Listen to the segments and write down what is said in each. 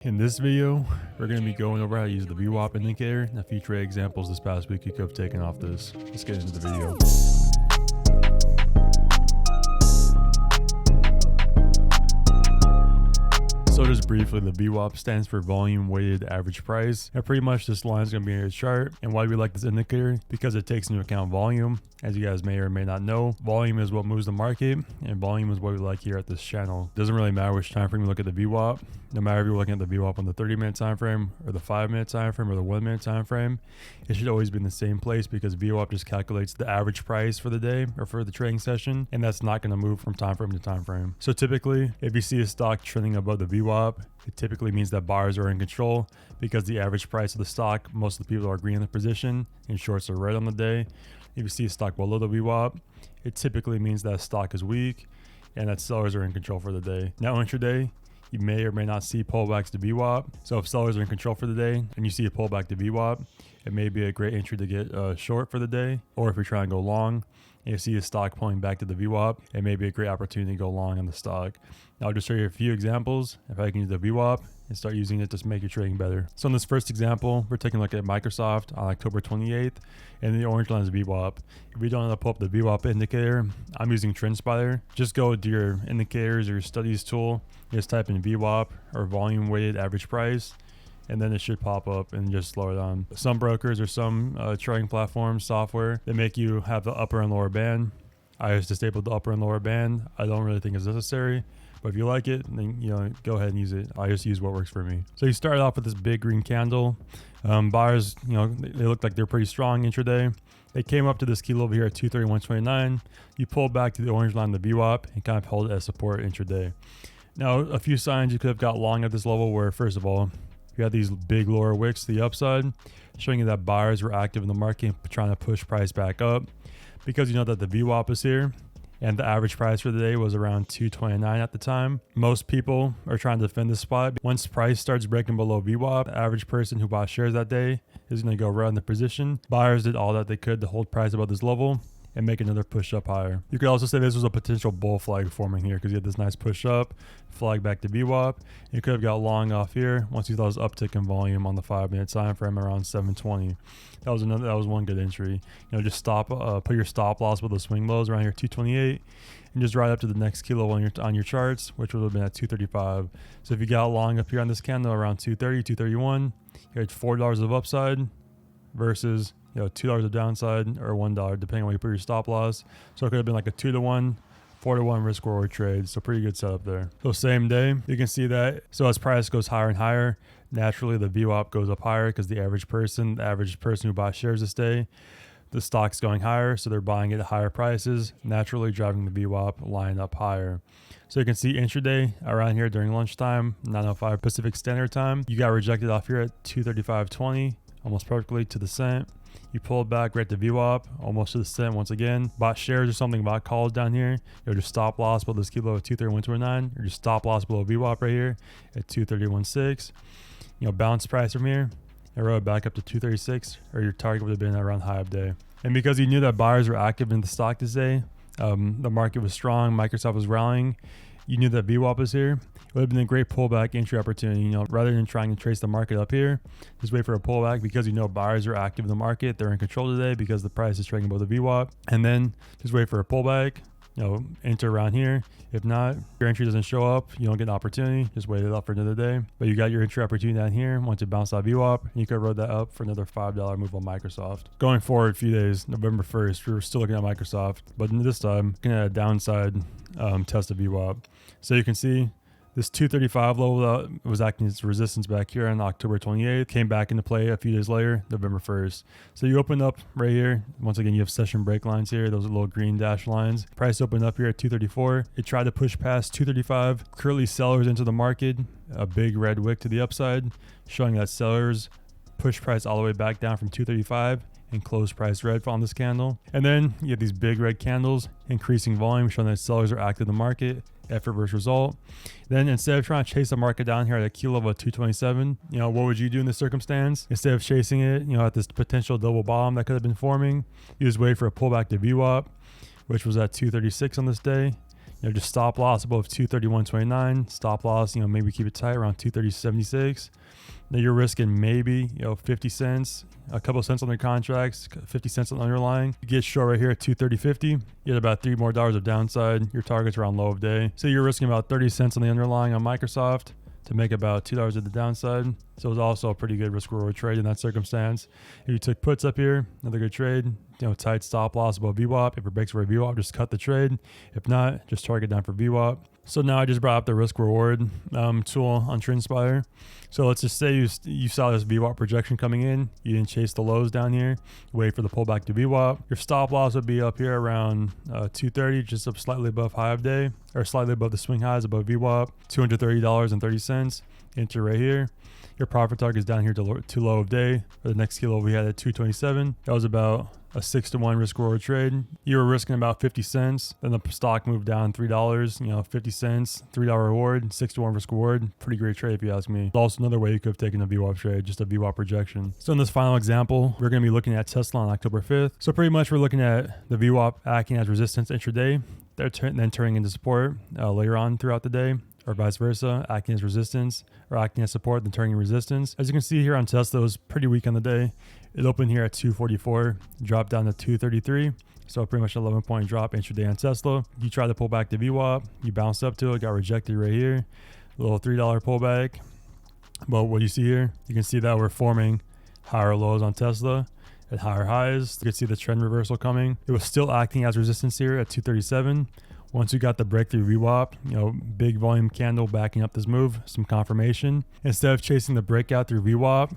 In this video, we're going to be going over how to use the VWAP indicator and a few trade examples this past week you could have taken off this. Let's get into the video. So just briefly, the VWAP stands for volume weighted average price, and pretty much this line is going to be in your chart. And why do we like this indicator? Because it takes into account volume. As you guys may or may not know, volume is what moves the market, and volume is what we like here at this channel. Doesn't really matter which time frame you look at the VWAP. No matter if you're looking at the VWAP on the 30-minute time frame, or the 5-minute time frame, or the 1-minute time frame, it should always be in the same place because VWAP just calculates the average price for the day or for the trading session, and that's not going to move from time frame to time frame. So typically, if you see a stock trending above the VWAP, it typically means that buyers are in control because the average price of the stock, most of the people are green in the position and shorts are red on the day. If you see a stock below the VWAP, it typically means that stock is weak and that sellers are in control for the day. Now intraday, you may or may not see pullbacks to VWAP. So if sellers are in control for the day and you see a pullback to VWAP, it may be a great entry to get short for the day. Or if you're trying to go long and you see a stock pulling back to the VWAP, it may be a great opportunity to go long on the stock. Now I'll just show you a few examples if I can use the VWAP and start using it to make your trading better. So in this first example, we're taking a look at Microsoft on October 28th, and the orange line is VWAP. If you don't know how to pull up the VWAP indicator, I'm using TrendSpider. Just go to your indicators or your studies tool, just type in VWAP or volume weighted average price, and then it should pop up and just slow it down. Some brokers or some trading platforms, software, they make you have the upper and lower band. I just disabled the upper and lower band. I don't really think it's necessary. But if you like it, then go ahead and use it. I just use what works for me. So you start off with this big green candle. Buyers, they look like they're pretty strong intraday. They came up to this key level here at 231.29. You pulled back to the orange line, the VWAP, and kind of held it as support intraday. Now, a few signs you could have got long at this level were, first of all, you had these big lower wicks to the upside, showing you that buyers were active in the market, trying to push price back up. Because you know that the VWAP is here, and the average price for the day was around 229 at the time. Most people are trying to defend this spot. Once price starts breaking below VWAP, the average person who bought shares that day is going to go right in the position. Buyers did all that they could to hold price above this level and make another push up higher. You could also say this was a potential bull flag forming here because you had this nice push up, flag back to VWAP. You could have got long off here once you saw this uptick in volume on the 5-minute time frame around 720. That was one good entry. Just put your stop loss with the swing lows around here 228 and just right up to the next key level on your charts, which would have been at 235. So if you got long up here on this candle around 230, 231, you had $4 of upside versus $2 of downside or $1 depending on where you put your stop loss. So it could have been like a 2-to-1, 4-to-1 risk reward trade. So pretty good setup there. So same day, you can see that. So as price goes higher and higher, naturally the VWAP goes up higher because the average person who bought shares this day, the stock's going higher, so they're buying it at higher prices, naturally driving the VWAP line up higher. So you can see intraday around here during lunchtime, 9:05 Pacific Standard Time, you got rejected off here at 235.20, almost perfectly to the cent. You pulled back right to VWAP, almost to the cent once again. Bought shares or something, bought calls down here. You're just stop loss below this kilo at 231.29. Or just stop loss below VWAP right here at 231.6. Bounce price from here. It rode back up to 236, or your target would have been around high of day. And because you knew that buyers were active in the stock this day, the market was strong, Microsoft was rallying, you knew that VWAP was here, it would have been a great pullback entry opportunity. Rather than trying to trace the market up here, just wait for a pullback because buyers are active in the market. They're in control today because the price is trading above the VWAP. And then just wait for a pullback, enter around here. If not, your entry doesn't show up, you don't get an opportunity, just wait it up for another day. But you got your entry opportunity down here. Once it bounced out VWAP, you could rode that up for another $5 move on Microsoft. Going forward a few days, November 1st, we were still looking at Microsoft, but this time, looking at a downside test of VWAP. So you can see this 235 level that was acting as resistance back here on October 28th came back into play a few days later, November 1st. So you open up right here. Once again, you have session break lines here. Those are little green dash lines. Price opened up here at 234. It tried to push past 235. Currently sellers into the market. A big red wick to the upside, showing that sellers push price all the way back down from 235 and close price red on this candle. And then you have these big red candles, increasing volume, showing that sellers are active in the market. Effort versus result. Then instead of trying to chase the market down here at a key level of 227, what would you do in this circumstance? Instead of chasing it, at this potential double bottom that could have been forming, you just wait for a pullback to VWAP, which was at 236 on this day. Just stop loss above 231.29. Stop loss, maybe keep it tight around 230.76. Now you're risking maybe 50 cents, a couple cents on the contracts, 50 cents on the underlying. You get short right here at 230.50. You get about $3 more of downside. Your target's around low of day. So you're risking about 30 cents on the underlying on Microsoft to make about $2 at the downside. So it was also a pretty good risk reward trade in that circumstance. If you took puts up here, another good trade. Tight stop loss above VWAP. If it breaks for a VWAP, just cut the trade. If not, just target down for VWAP. So now I just brought up the risk reward tool on TrendSpire. So let's just say you saw this VWAP projection coming in. You didn't chase the lows down here. Wait for the pullback to VWAP. Your stop loss would be up here around 230, just up slightly above high of day, or slightly above the swing highs above VWAP. $230.30. Enter right here. Your profit target is down here to low of day. For the next kilo we had at 227. That was about a 6-to-1 risk reward trade. You were risking about 50 cents. Then the stock moved down $3, 50 cents, $3 reward, 6-to-1 risk reward. Pretty great trade if you ask me. Also another way you could have taken a VWAP trade, just a VWAP projection. So in this final example, we're going to be looking at Tesla on October 5th. So pretty much we're looking at the VWAP acting as resistance intraday, then turning into support later on throughout the day, or vice versa, acting as resistance or acting as support, then turning resistance. As you can see here on Tesla, it was pretty weak on the day. It opened here at 244, dropped down to 233. So pretty much an 11-point drop intraday on Tesla. You tried to pull back to VWAP, you bounced up to it, got rejected right here. A little $3 pullback. But what you see here, you can see that we're forming higher lows on Tesla at higher highs. You can see the trend reversal coming. It was still acting as resistance here at 237. Once you got the breakthrough VWAP, big volume candle backing up this move, some confirmation. Instead of chasing the breakout through VWAP,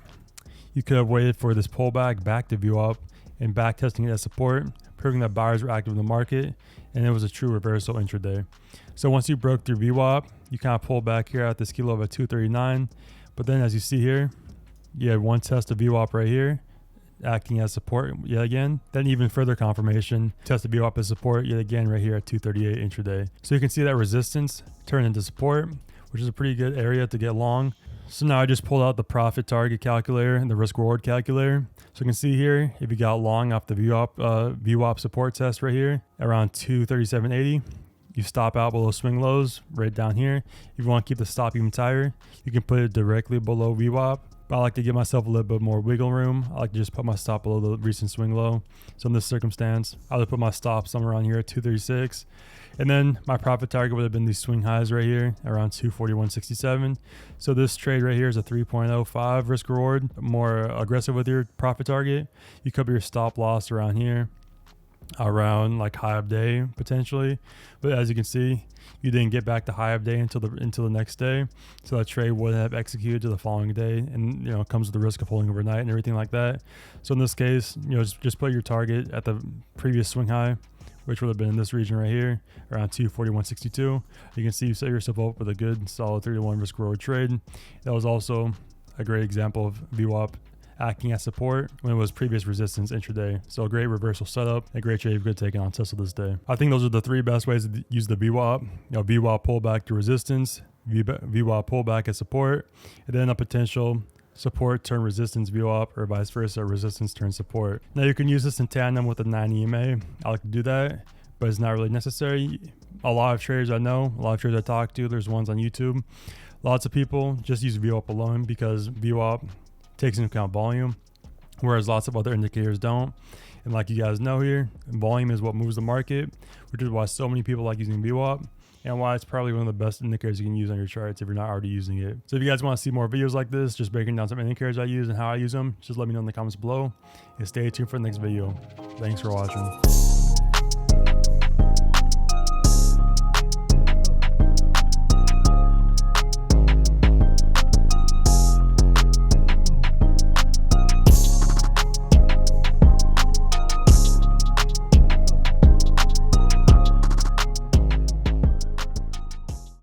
you could have waited for this pullback back to VWAP and back testing it as support, proving that buyers were active in the market, and it was a true reversal intraday. So once you broke through VWAP, you kind of pulled back here at this kilo of a 239. But then as you see here, you had one test of VWAP right here, acting as support yet again. Then even further confirmation, test the VWAP as support yet again right here at 238 intraday. So you can see that resistance turn into support, which is a pretty good area to get long. So now I just pulled out the profit target calculator and the risk reward calculator. So you can see here, if you got long off the VWAP support test right here around 237.80, you stop out below swing lows right down here. If you want to keep the stop even tighter, you can put it directly below VWAP. But I like to give myself a little bit more wiggle room. I like to just put my stop below the recent swing low. So in this circumstance, I would put my stop somewhere around here at 236. And then my profit target would have been these swing highs right here around 241.67. So this trade right here is a 3.05 risk reward, more aggressive with your profit target. You cover your stop loss around here, around like high of day potentially. But as you can see, you didn't get back to high of day until the next day. So that trade would have executed to the following day, and it comes with the risk of holding overnight and everything like that. So in this case, just put your target at the previous swing high, which would have been in this region right here, around 241.62. You can see you set yourself up with a good solid 3-to-1 risk reward trade. That was also a great example of VWAP acting as support when it was previous resistance intraday. So a great reversal setup, a great trade you could take on Tesla this day. I think those are the three best ways to use the VWAP. VWAP pullback to resistance, VWAP pullback as support, and then a potential support turn resistance VWAP, or vice versa, resistance turn support. Now you can use this in tandem with the 9 EMA. I like to do that, but it's not really necessary. A lot of traders I know, a lot of traders I talk to, there's ones on YouTube. Lots of people just use VWAP alone because VWAP takes into account volume, whereas lots of other indicators don't. And like you guys know here, volume is what moves the market, which is why so many people like using VWAP, and why it's probably one of the best indicators you can use on your charts if you're not already using it. So if you guys want to see more videos like this, just breaking down some indicators I use and how I use them, just let me know in the comments below, and stay tuned for the next video. Thanks for watching.